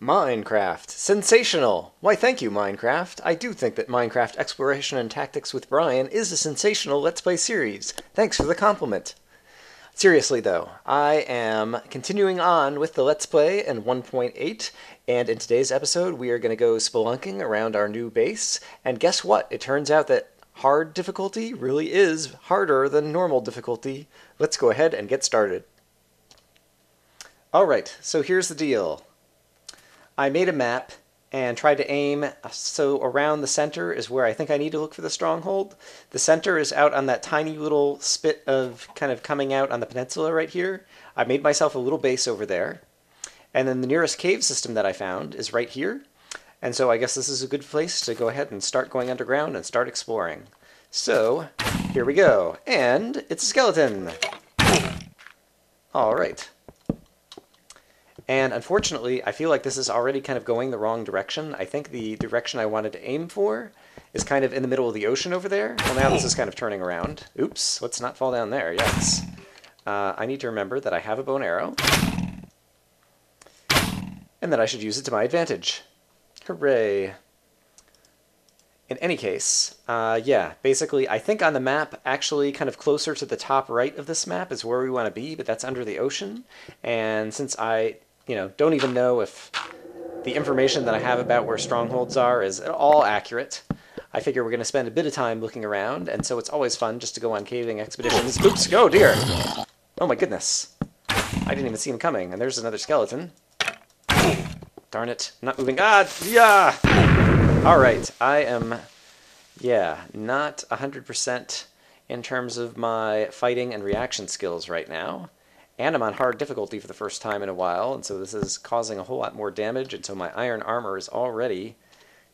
Minecraft. Sensational! Why, thank you, Minecraft. I do think that Minecraft Exploration and Tactics with Brian is a sensational Let's Play series. Thanks for the compliment. Seriously, though, I am continuing on with the Let's Play in 1.8, and in today's episode, we are going to go spelunking around our new base, and guess what? It turns out that hard difficulty really is harder than normal difficulty. Let's go ahead and get started. Alright, so here's the deal. I made a map and tried to aim so around the center is where I think I need to look for the stronghold. The center is out on that tiny little spit of kind of coming out on the peninsula right here. I made myself a little base over there. And then the nearest cave system that I found is right here. And so I guess this is a good place to go ahead and start going underground and start exploring. So, here we go. And it's a skeleton! Alright. And unfortunately, I feel like this is already kind of going the wrong direction. I think the direction I wanted to aim for is kind of in the middle of the ocean over there. Well, now this is kind of turning around. Oops, let's not fall down there. Yes. I need to remember that I have a bow and arrow. And that I should use it to my advantage. Hooray. In any case, yeah, basically, I think on the map, actually kind of closer to the top right of this map is where we want to be, but that's under the ocean. And since I don't even know if the information that I have about where strongholds are is at all accurate. I figure we're going to spend a bit of time looking around, and so it's always fun just to go on caving expeditions. Oops, oh dear! Oh my goodness. I didn't even see him coming, and there's another skeleton. Darn it, I'm not moving. Ah, yeah! Alright, I am, yeah, not 100% in terms of my fighting and reaction skills right now. And I'm on hard difficulty for the first time in a while, and so this is causing a whole lot more damage, and so my iron armor is already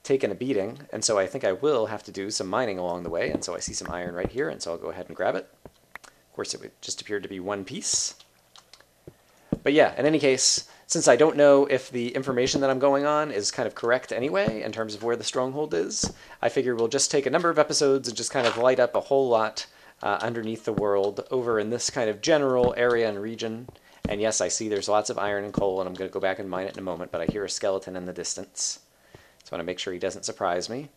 taken a beating, and so I think I will have to do some mining along the way, and so I see some iron right here, and so I'll go ahead and grab it. Of course, it just appeared to be one piece. But yeah, in any case, since I don't know if the information that I'm going on is kind of correct anyway, in terms of where the stronghold is, I figure we'll just take a number of episodes and just kind of light up a whole lot underneath the world over in this kind of general area and region. And yes, I see there's lots of iron and coal, and I'm going to go back and mine it in a moment, but I hear a skeleton in the distance. So I want to make sure he doesn't surprise me.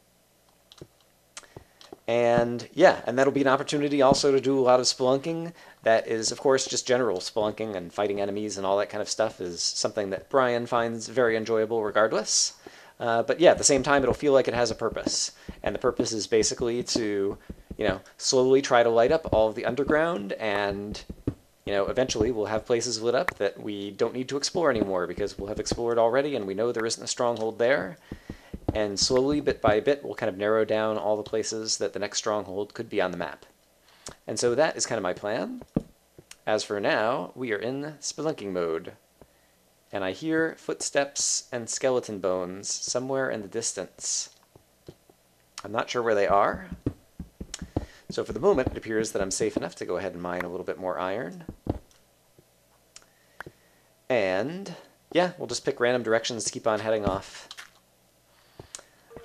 And yeah, and that'll be an opportunity also to do a lot of spelunking. That is, of course, just general spelunking, and fighting enemies and all that kind of stuff is something that Brian finds very enjoyable regardless. But yeah, at the same time, it'll feel like it has a purpose. And the purpose is basically to slowly try to light up all of the underground, and, eventually we'll have places lit up that we don't need to explore anymore because we'll have explored already and we know there isn't a stronghold there. And slowly, bit by bit, we'll kind of narrow down all the places that the next stronghold could be on the map. And so that is kind of my plan. As for now, we are in spelunking mode. And I hear footsteps and skeleton bones somewhere in the distance. I'm not sure where they are. So for the moment, it appears that I'm safe enough to go ahead and mine a little bit more iron. And yeah, we'll just pick random directions to keep on heading off.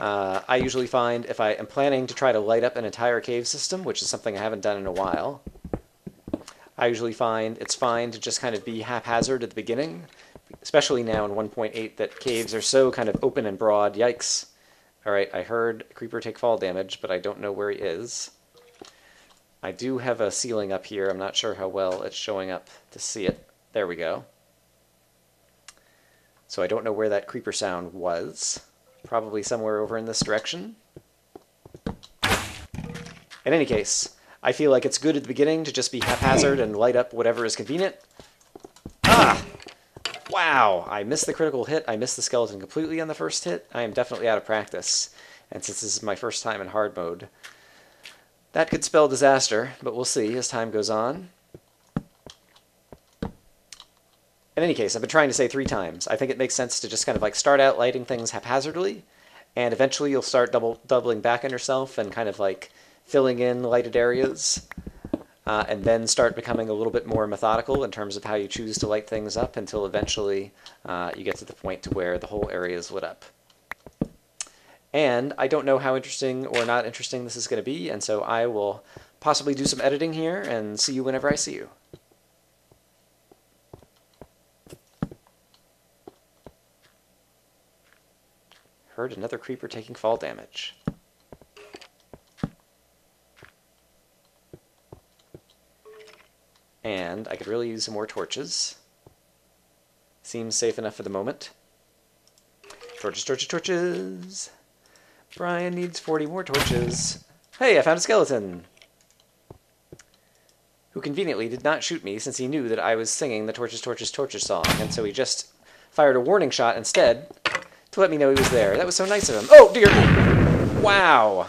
I usually find if I am planning to try to light up an entire cave system, which is something I haven't done in a while, I usually find it's fine to just kind of be haphazard at the beginning, especially now in 1.8 that caves are so kind of open and broad. Yikes. Alright, I heard a creeper take fall damage, but I don't know where he is. I do have a ceiling up here. I'm not sure how well it's showing up to see it. There we go. So I don't know where that creeper sound was. Probably somewhere over in this direction. In any case, I feel like it's good at the beginning to just be haphazard and light up whatever is convenient. Ah! Wow! I missed the critical hit. I missed the skeleton completely on the first hit. I am definitely out of practice. And since this is my first time in hard mode, that could spell disaster, but we'll see as time goes on. In any case, I've been trying to say 3 times. I think it makes sense to just kind of like start out lighting things haphazardly, and eventually you'll start doubling back on yourself and kind of like filling in lighted areas, and then start becoming a little bit more methodical in terms of how you choose to light things up until eventually you get to the point to where the whole area is lit up. And I don't know how interesting or not interesting this is going to be, and so I will possibly do some editing here and see you whenever I see you. Heard another creeper taking fall damage. And I could really use some more torches. Seems safe enough for the moment. Torches, torches, torches! Brian needs 40 more torches. Hey, I found a skeleton! Who conveniently did not shoot me since he knew that I was singing the Torches, Torches, Torches song, and so he just fired a warning shot instead to let me know he was there. That was so nice of him. Oh, dear! Wow!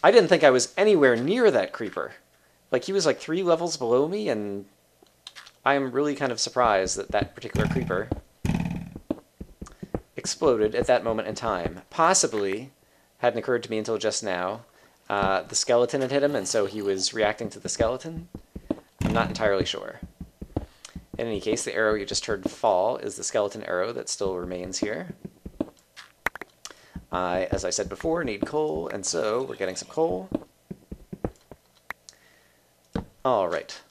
I didn't think I was anywhere near that creeper. Like, he was like 3 levels below me, and I am really kind of surprised that that particular creeper exploded at that moment in time. Possibly, hadn't occurred to me until just now, the skeleton had hit him, and so he was reacting to the skeleton. I'm not entirely sure. In any case, the arrow you just heard fall is the skeleton arrow that still remains here. I, as I said before, need coal, and so we're getting some coal. All right.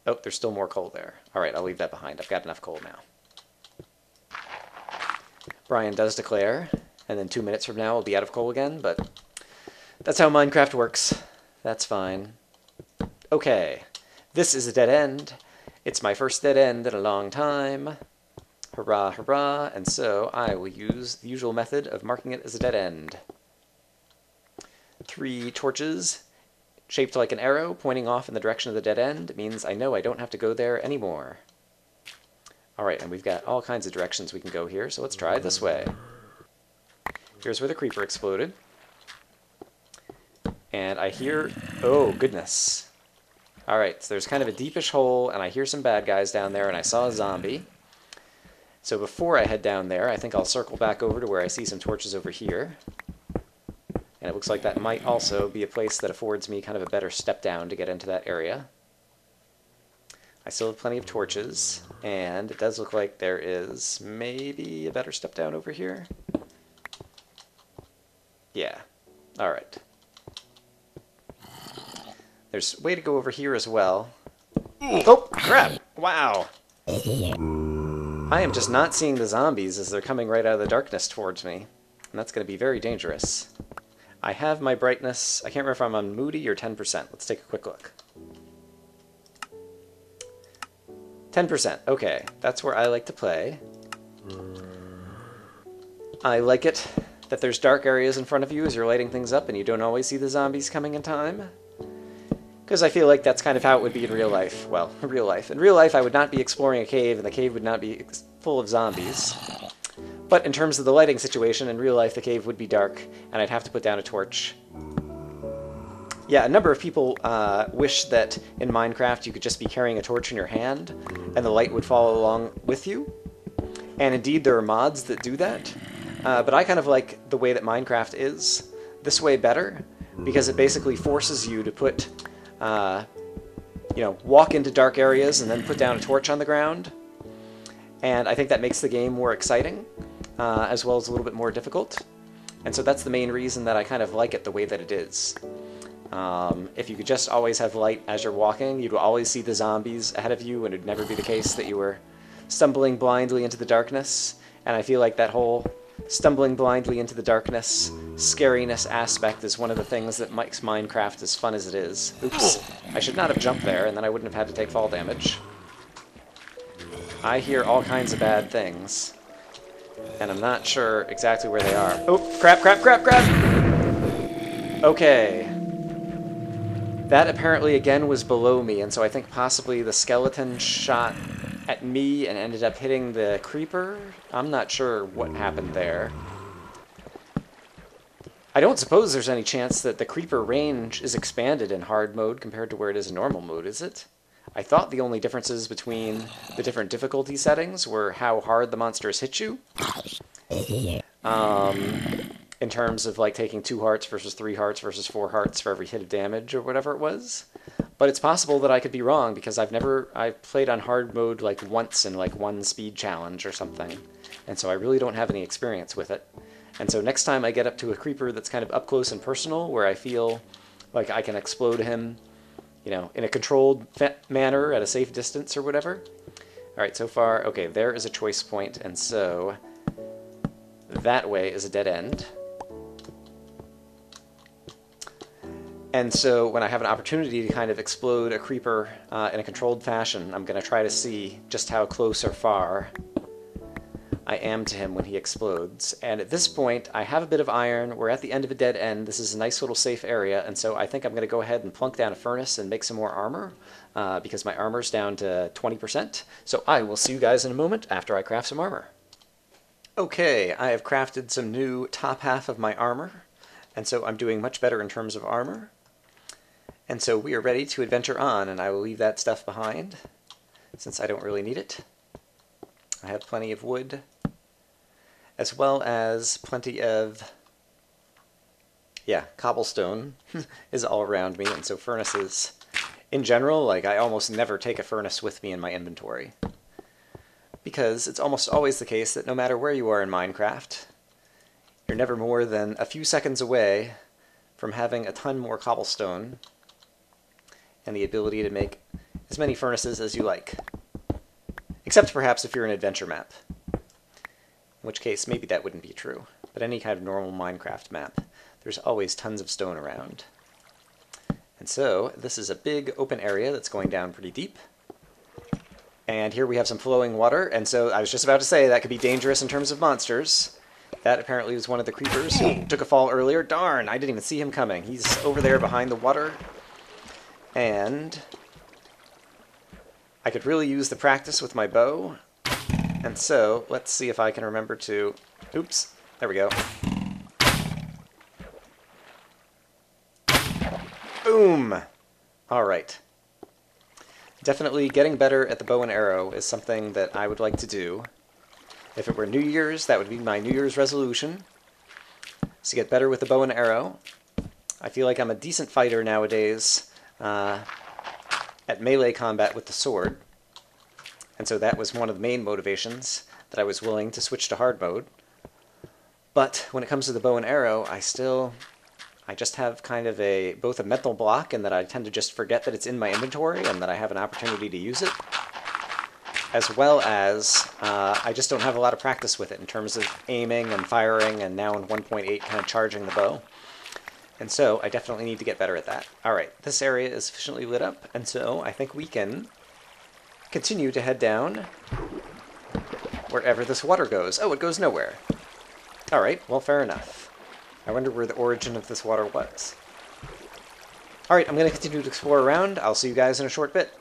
Oh, there's still more coal there. All right, I'll leave that behind. I've got enough coal now. Brian does declare, and then 2 minutes from now I'll be out of coal again, but that's how Minecraft works. That's fine. Okay, this is a dead end. It's my first dead end in a long time. Hurrah, hurrah, and so I will use the usual method of marking it as a dead end. 3 torches shaped like an arrow pointing off in the direction of the dead end means I know I don't have to go there anymore. Alright, and we've got all kinds of directions we can go here, so let's try it this way. Here's where the creeper exploded. And I hear... oh, goodness. Alright, so there's kind of a deepish hole, and I hear some bad guys down there, and I saw a zombie. So before I head down there, I think I'll circle back over to where I see some torches over here. And it looks like that might also be a place that affords me kind of a better step down to get into that area. I still have plenty of torches, and it does look like there is maybe a better step down over here. Yeah. Alright. There's a way to go over here as well. Oh, crap! Wow! I am just not seeing the zombies as they're coming right out of the darkness towards me. And that's going to be very dangerous. I have my brightness. I can't remember if I'm on moody or 10%. Let's take a quick look. 10%. Okay, that's where I like to play. I like it that there's dark areas in front of you as you're lighting things up and you don't always see the zombies coming in time. Because I feel like that's kind of how it would be in real life. Well, in real life. In real life, I would not be exploring a cave, and the cave would not be full of zombies. But in terms of the lighting situation, in real life, the cave would be dark, and I'd have to put down a torch. Yeah, a number of people wish that in Minecraft you could just be carrying a torch in your hand, and the light would follow along with you. And indeed, there are mods that do that. But I kind of like the way that Minecraft is this way better, because it basically forces you to put... you know, walk into dark areas and then put down a torch on the ground. And I think that makes the game more exciting, as well as a little bit more difficult. And so that's the main reason that I kind of like it the way that it is. If you could just always have light as you're walking, you'd always see the zombies ahead of you, and it'd never be the case that you were stumbling blindly into the darkness. And I feel like that whole stumbling blindly into the darkness, scariness aspect is one of the things that makes Minecraft as fun as it is. Oops, I should not have jumped there, and then I wouldn't have had to take fall damage. I hear all kinds of bad things, and I'm not sure exactly where they are. Oh, crap, crap, crap, crap! Okay. That apparently, again, was below me, and so I think possibly the skeleton shot at me and ended up hitting the creeper. I'm not sure what happened there. I don't suppose there's any chance that the creeper range is expanded in hard mode compared to where it is in normal mode, is it? I thought the only differences between the different difficulty settings were how hard the monsters hit you. In terms of like taking 2 hearts versus 3 hearts versus 4 hearts for every hit of damage or whatever it was. But it's possible that I could be wrong because I've played on hard mode like once in like one speed challenge or something. And so I really don't have any experience with it. And so next time I get up to a creeper that's kind of up close and personal, where I feel like I can explode him, you know, in a controlled manner at a safe distance or whatever. All right, so far, okay, there is a choice point, and so that way is a dead end. And so when I have an opportunity to kind of explode a creeper in a controlled fashion, I'm going to try to see just how close or far I am to him when he explodes. And at this point, I have a bit of iron. We're at the end of a dead end. This is a nice little safe area, and so I think I'm going to go ahead and plunk down a furnace and make some more armor, because my armor's down to 20%. So I will see you guys in a moment after I craft some armor. Okay, I have crafted some new top half of my armor, and so I'm doing much better in terms of armor. And so we are ready to adventure on, and I will leave that stuff behind, since I don't really need it. I have plenty of wood, as well as plenty of, cobblestone is all around me, and so furnaces. In general, like, I almost never take a furnace with me in my inventory, because it's almost always the case that no matter where you are in Minecraft, you're never more than a few seconds away from having a ton more cobblestone and the ability to make as many furnaces as you like. Except perhaps if you're an adventure map, in which case maybe that wouldn't be true. But any kind of normal Minecraft map, there's always tons of stone around. And so this is a big open area that's going down pretty deep. And here we have some flowing water, and so I was just about to say that could be dangerous in terms of monsters. That apparently was one of the creepers who took a fall earlier. Darn, I didn't even see him coming. He's over there behind the water. And I could really use the practice with my bow, and so let's see if I can remember to... Oops, there we go. Boom! Alright. Definitely getting better at the bow and arrow is something that I would like to do. If it were New Year's, that would be my New Year's resolution, is to get better with the bow and arrow. I feel like I'm a decent fighter nowadays, at melee combat with the sword, and so that was one of the main motivations that I was willing to switch to hard mode. But when it comes to the bow and arrow, I just have kind of both a mental block, and that I tend to just forget that it's in my inventory and that I have an opportunity to use it, as well as I just don't have a lot of practice with it in terms of aiming and firing, and now in 1.8 kind of charging the bow. And so I definitely need to get better at that. Alright, this area is sufficiently lit up, and so I think we can continue to head down wherever this water goes. Oh, it goes nowhere. Alright, well, fair enough. I wonder where the origin of this water was. Alright, I'm going to continue to explore around. I'll see you guys in a short bit.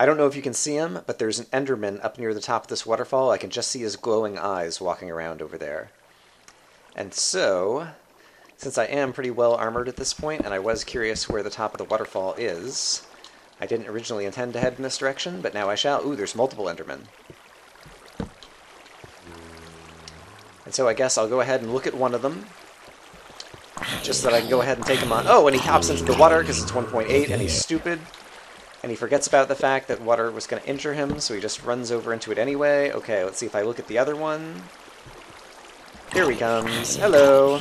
I don't know if you can see him, but there's an Enderman up near the top of this waterfall. I can just see his glowing eyes walking around over there. And so, since I am pretty well armored at this point, and I was curious where the top of the waterfall is, I didn't originally intend to head in this direction, but now I shall. Ooh, there's multiple Endermen. And so I guess I'll go ahead and look at one of them, just so that I can go ahead and take him on. Oh, and he hops into the water because it's 1.8, and he's stupid. And he forgets about the fact that water was going to injure him, so he just runs over into it anyway. Okay, let's see if I look at the other one. Here he comes. Hello.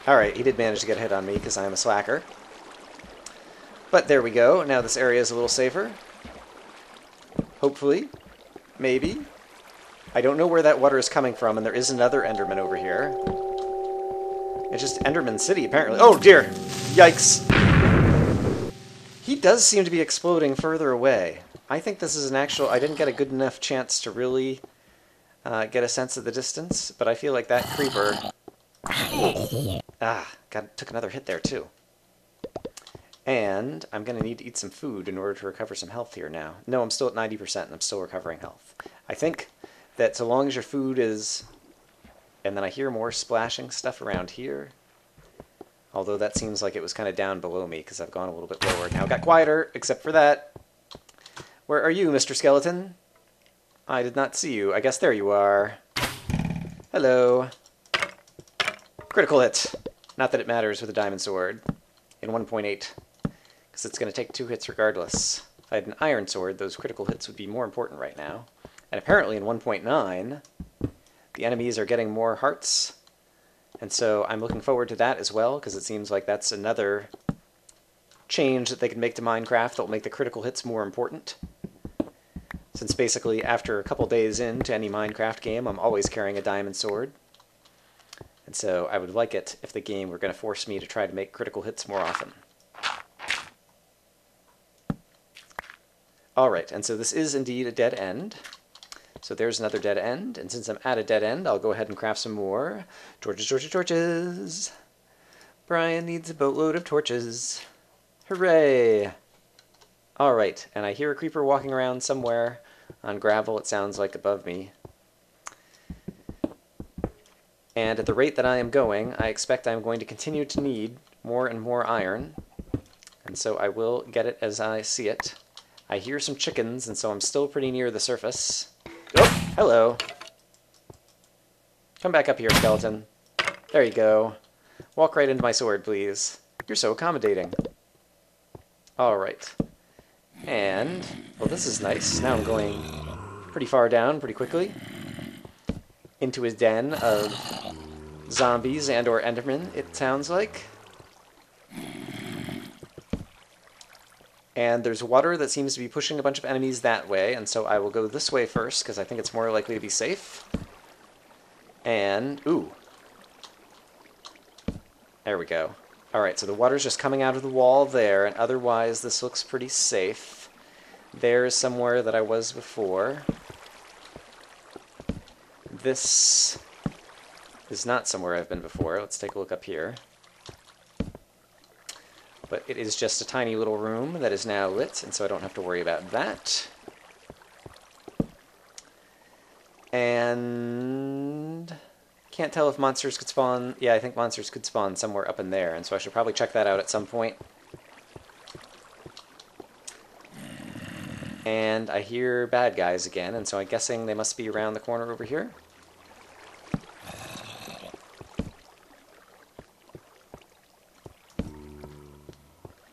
Alright, he did manage to get a hit on me because I am a slacker. But there we go. Now this area is a little safer. Hopefully. Maybe. I don't know where that water is coming from, and there is another Enderman over here. It's just Enderman City, apparently. Oh, dear! Yikes! He does seem to be exploding further away. I think this is an actual... I didn't get a good enough chance to really get a sense of the distance, but I feel like that creeper... took another hit there, too. And I'm going to need to eat some food in order to recover some health here now. No, I'm still at 90%, and I'm still recovering health. I think that so long as your food is... And then I hear more splashing stuff around here. Although that seems like it was kind of down below me, because I've gone a little bit lower. Now it got quieter, except for that. Where are you, Mr. Skeleton? I did not see you. I guess there you are. Hello. Critical hit. Not that it matters with a diamond sword. In 1.8. Because it's going to take 2 hits regardless. If I had an iron sword, those critical hits would be more important right now. And apparently in 1.9, the enemies are getting more hearts. And so I'm looking forward to that as well, because it seems like that's another change that they can make to Minecraft that will make the critical hits more important. since basically after a couple days into any Minecraft game, I'm always carrying a diamond sword. And so I would like it if the game were going to force me to try to make critical hits more often. Alright, and so this is indeed a dead end. So there's another dead end, and since I'm at a dead end, I'll go ahead and craft some more. Torches, torches, torches! Brian needs a boatload of torches. Hooray! Alright, and I hear a creeper walking around somewhere on gravel, it sounds like above me. And at the rate that I am going, I expect I'm going to continue to need more and more iron. And so I will get it as I see it. I hear some chickens, and so I'm still pretty near the surface. Oh, hello. Come back up here, skeleton. There you go. Walk right into my sword, please. You're so accommodating. Alright. And, well, this is nice. Now I'm going pretty far down pretty quickly into his den of zombies and or endermen, it sounds like. And there's water that seems to be pushing a bunch of enemies that way, and so I will go this way first, because I think it's more likely to be safe. And, ooh. There we go. Alright, so the water's just coming out of the wall there, and otherwise this looks pretty safe. There's somewhere that I was before. This is not somewhere I've been before. Let's take a look up here. But it is just a tiny little room that is now lit, and so I don't have to worry about that. And can't tell if monsters could spawn. Yeah, I think monsters could spawn somewhere up in there, and so I should probably check that out at some point. And I hear bad guys again, and so I'm guessing they must be around the corner over here.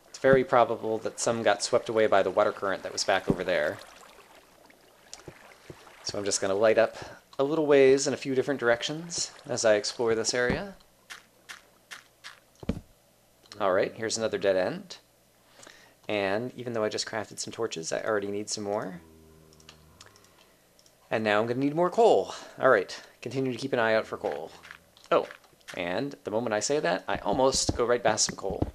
It's very probable that some got swept away by the water current that was back over there. So I'm just going to light up a little ways in a few different directions as I explore this area. Alright, here's another dead end. And even though I just crafted some torches, I already need some more. And now I'm going to need more coal. Alright, continue to keep an eye out for coal. Oh, and the moment I say that, I almost go right past some coal.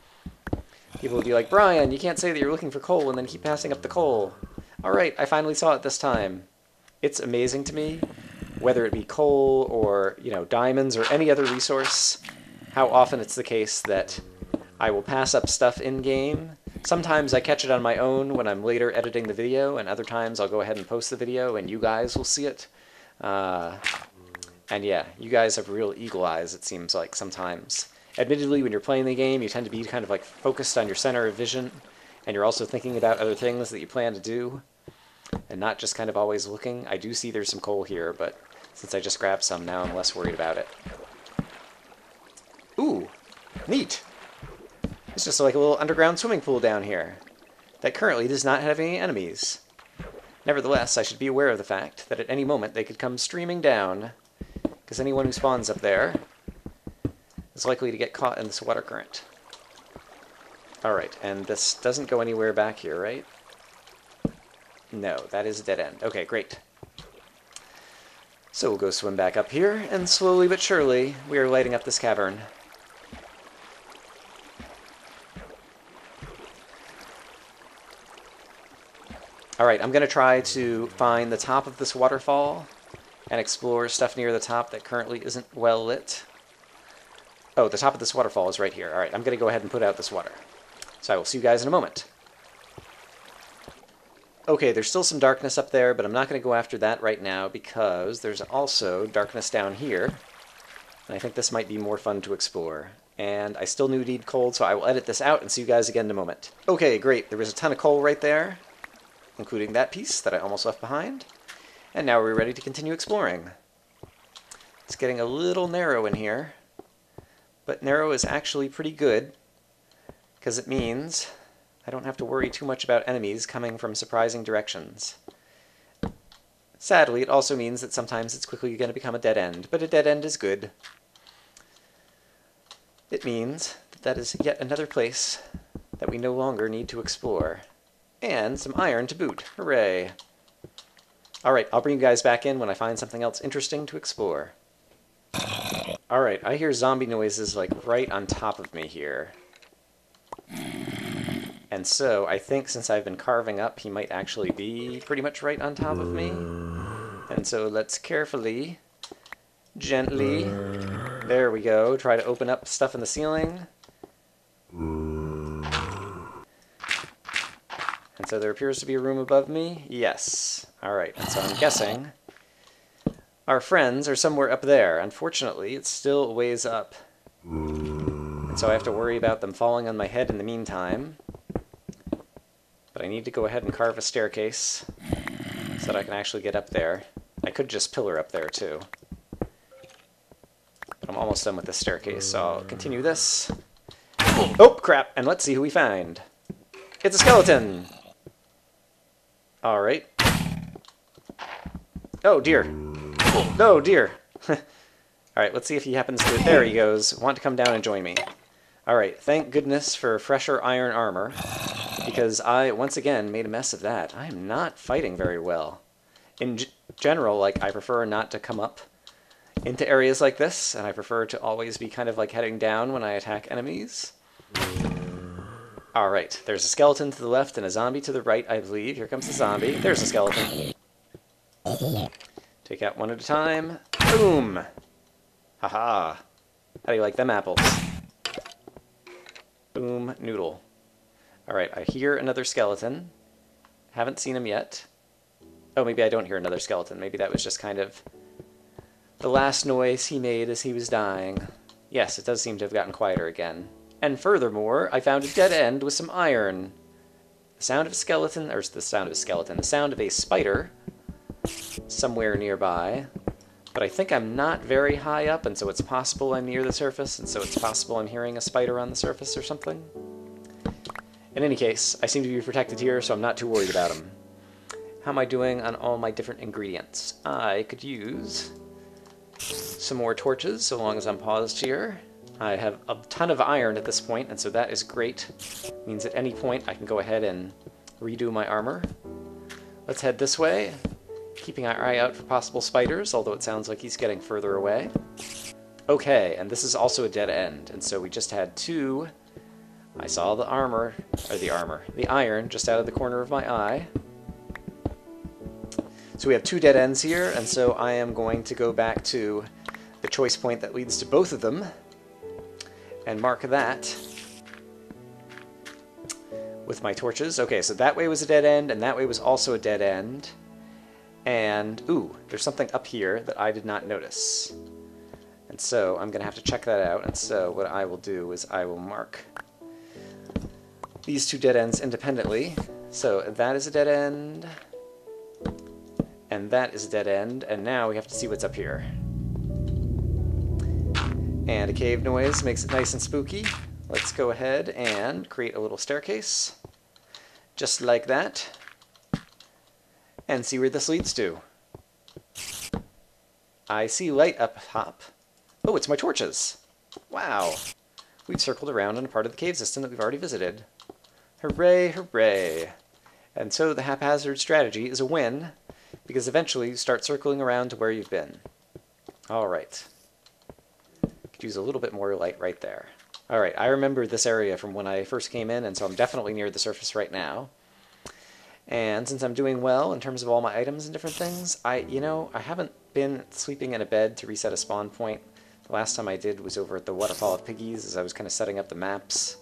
People will be like, Brian, you can't say that you're looking for coal and then keep passing up the coal. Alright, I finally saw it this time. It's amazing to me, whether it be coal or, diamonds or any other resource, how often it's the case that I will pass up stuff in-game. Sometimes I catch it on my own when I'm later editing the video, and other times I'll go ahead and post the video and you guys will see it. And yeah, you guys have real eagle eyes, it seems like, sometimes. Admittedly, when you're playing the game, you tend to be kind of like focused on your center of vision, and you're also thinking about other things that you plan to do, and not just kind of always looking. I do see there's some coal here, but since I just grabbed some, now I'm less worried about it. Ooh, neat! It's just like a little underground swimming pool down here that currently does not have any enemies. Nevertheless, I should be aware of the fact that at any moment they could come streaming down, because anyone who spawns up there is likely to get caught in this water current. Alright, and this doesn't go anywhere back here, right? No, that is a dead end. Okay, great. So we'll go swim back up here, and slowly but surely, we are lighting up this cavern. Alright, I'm going to try to find the top of this waterfall and explore stuff near the top that currently isn't well lit. Oh, the top of this waterfall is right here. Alright, I'm going to go ahead and put out this water. So I will see you guys in a moment. Okay, there's still some darkness up there, but I'm not going to go after that right now because there's also darkness down here. And I think this might be more fun to explore. And I still need coal, so I will edit this out and see you guys again in a moment. Okay, great. There was a ton of coal right there, including that piece that I almost left behind. And now we're ready to continue exploring. It's getting a little narrow in here. But narrow is actually pretty good, because it means I don't have to worry too much about enemies coming from surprising directions. Sadly, it also means that sometimes it's quickly going to become a dead end, but a dead end is good. It means that that is yet another place that we no longer need to explore. And some iron to boot. Hooray! Alright, I'll bring you guys back in when I find something else interesting to explore. Alright, I hear zombie noises like right on top of me here. And so, I think since I've been carving up, he might actually be pretty much right on top of me. And so let's carefully, gently, there we go, try to open up stuff in the ceiling. And so there appears to be a room above me. Yes. Alright, and so I'm guessing our friends are somewhere up there. Unfortunately, it's still a ways up. And so I have to worry about them falling on my head in the meantime. But I need to go ahead and carve a staircase so that I can actually get up there. I could just pillar up there too. But I'm almost done with this staircase, so I'll continue this. Oh, crap! And let's see who we find. It's a skeleton! Alright. Oh, dear. Oh, dear. Alright, let's see if he happens to... There he goes. Want to come down and join me. Alright, thank goodness for fresher iron armor, because I, once again, made a mess of that. I am not fighting very well. In general, like, I prefer not to come up into areas like this, and I prefer to always be kind of like heading down when I attack enemies. Alright, there's a skeleton to the left and a zombie to the right, I believe. Here comes the zombie. There's a skeleton. Take out one at a time. Boom! Haha. How do you like them apples? Boom, noodle. Alright, I hear another skeleton. Haven't seen him yet. Oh, maybe I don't hear another skeleton. Maybe that was just kind of the last noise he made as he was dying. Yes, it does seem to have gotten quieter again. And furthermore, I found a dead end with some iron. The sound of a skeleton, or the sound of a skeleton, the sound of a spider somewhere nearby. But I think I'm not very high up, and so it's possible I'm near the surface, and so it's possible I'm hearing a spider on the surface or something. In any case, I seem to be protected here, so I'm not too worried about him. How am I doing on all my different ingredients? I could use some more torches, so long as I'm paused here. I have a ton of iron at this point, and so that is great. It means at any point I can go ahead and redo my armor. Let's head this way, keeping our eye out for possible spiders, although it sounds like he's getting further away. Okay, and this is also a dead end, and so we just had two. I saw the the iron just out of the corner of my eye. So we have two dead ends here, and so I am going to go back to the choice point that leads to both of them, and mark that with my torches. Okay, so that way was a dead end, and that way was also a dead end. And, ooh, there's something up here that I did not notice. And so I'm going to have to check that out, and so what I will do is I will mark these two dead ends independently. So that is a dead end, and that is a dead end, and now we have to see what's up here. And a cave noise makes it nice and spooky. Let's go ahead and create a little staircase, just like that, and see where this leads to. I see light up top. Oh, it's my torches! Wow! We've circled around on a part of the cave system that we've already visited. Hooray, hooray! And so the haphazard strategy is a win, because eventually you start circling around to where you've been. Alright. Could use a little bit more light right there. Alright, I remember this area from when I first came in, and so I'm definitely near the surface right now. And since I'm doing well in terms of all my items and different things, I haven't been sleeping in a bed to reset a spawn point. The last time I did was over at the Waterfall of Piggies, as I was kind of setting up the maps.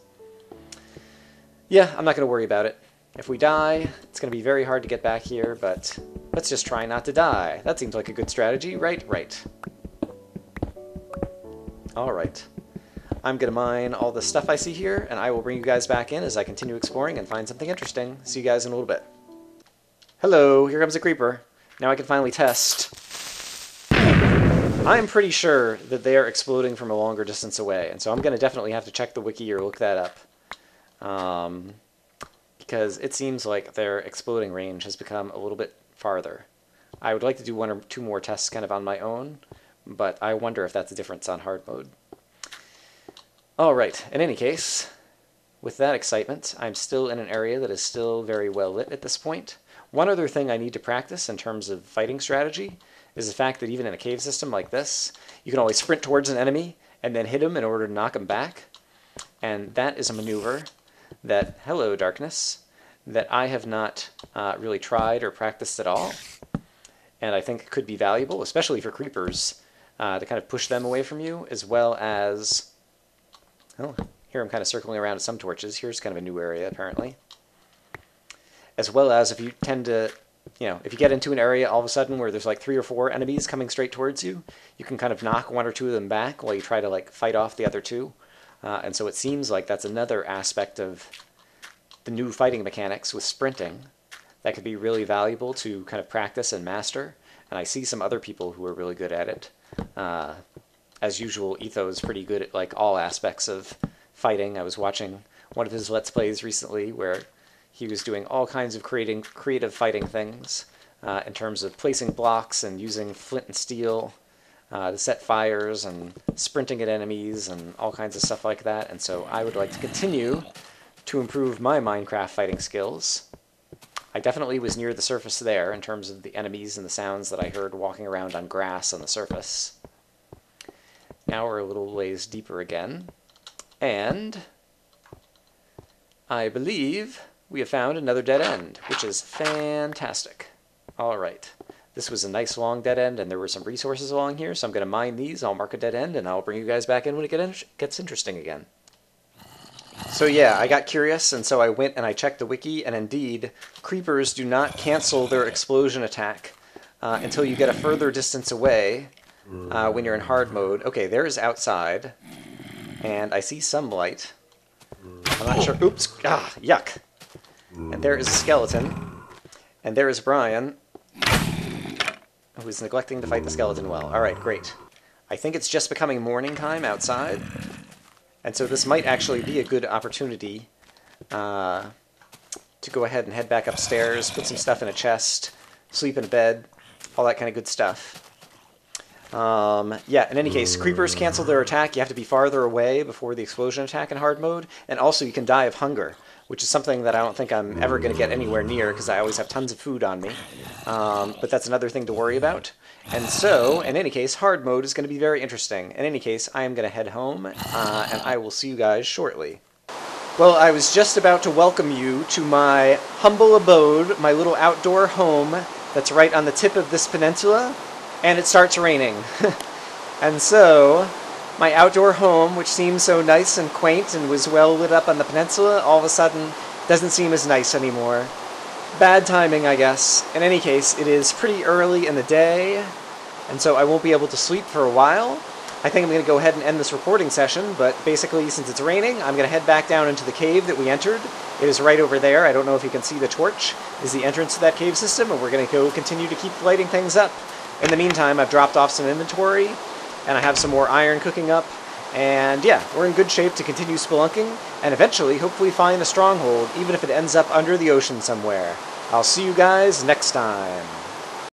Yeah, I'm not going to worry about it. If we die, it's going to be very hard to get back here, but let's just try not to die. That seems like a good strategy, right? Right. Alright. I'm going to mine all the stuff I see here, and I will bring you guys back in as I continue exploring and find something interesting. See you guys in a little bit. Hello, here comes a creeper. Now I can finally test. I'm pretty sure that they are exploding from a longer distance away, and so I'm going to definitely have to check the wiki or look that up. Because it seems like their exploding range has become a little bit farther. I would like to do one or two more tests kind of on my own, but I wonder if that's a difference on hard mode. Alright, in any case, with that excitement, I'm still in an area that is still very well lit at this point. One other thing I need to practice in terms of fighting strategy is the fact that even in a cave system like this, you can always sprint towards an enemy and then hit him in order to knock him back. And that is a maneuver that, hello darkness, that I have not really tried or practiced at all. And I think could be valuable, especially for creepers, to kind of push them away from you, as well as... Oh, here I'm kind of circling around some torches. Here's kind of a new area, apparently. As well as if you tend to, if you get into an area all of a sudden where there's like 3 or 4 enemies coming straight towards you, you can kind of knock 1 or 2 of them back while you try to like fight off the other 2. And so it seems like that's another aspect of the new fighting mechanics with sprinting that could be really valuable to kind of practice and master. And I see some other people who are really good at it. As usual, Etho is pretty good at like all aspects of fighting. I was watching one of his Let's Plays recently where he was doing all kinds of creative fighting things in terms of placing blocks and using flint and steel to set fires and sprinting at enemies and all kinds of stuff like that. And so I would like to continue to improve my Minecraft fighting skills. I definitely was near the surface there in terms of the enemies and the sounds that I heard walking around on grass on the surface. Now we're a little ways deeper again. And I believe we have found another dead end, which is fantastic. All right. This was a nice long dead end, and there were some resources along here, so I'm going to mine these. I'll mark a dead end, and I'll bring you guys back in when it gets interesting again. So yeah, I got curious, and so I went and I checked the wiki, and indeed, creepers do not cancel their explosion attack until you get a further distance away when you're in hard mode. Okay, there's outside, and I see some light. I'm not sure. Oops. Ah, yuck. And there is a skeleton. And there is Brian, who is neglecting to fight the skeleton well. Alright, great. I think it's just becoming morning time outside. And so this might actually be a good opportunity to go ahead and head back upstairs, put some stuff in a chest, sleep in a bed, all that kind of good stuff. Yeah, in any case, creepers cancel their attack. You have to be farther away before the explosion attack in hard mode. And also you can die of hunger, which is something that I don't think I'm ever going to get anywhere near because I always have tons of food on me. But that's another thing to worry about. And so, in any case, hard mode is going to be very interesting. In any case, I am going to head home, and I will see you guys shortly. Well, I was just about to welcome you to my humble abode, my little outdoor home that's right on the tip of this peninsula, and it starts raining. And so, my outdoor home, which seems so nice and quaint and was well lit up on the peninsula, all of a sudden doesn't seem as nice anymore. Bad timing, I guess. In any case, it is pretty early in the day, and so I won't be able to sleep for a while. I think I'm going to go ahead and end this recording session, but basically, since it's raining, I'm going to head back down into the cave that we entered. It is right over there. I don't know if you can see the torch, is the entrance to that cave system, and we're going to go continue to keep lighting things up. In the meantime, I've dropped off some inventory, and I have some more iron cooking up, and yeah, we're in good shape to continue spelunking, and eventually, hopefully find a stronghold, even if it ends up under the ocean somewhere. I'll see you guys next time.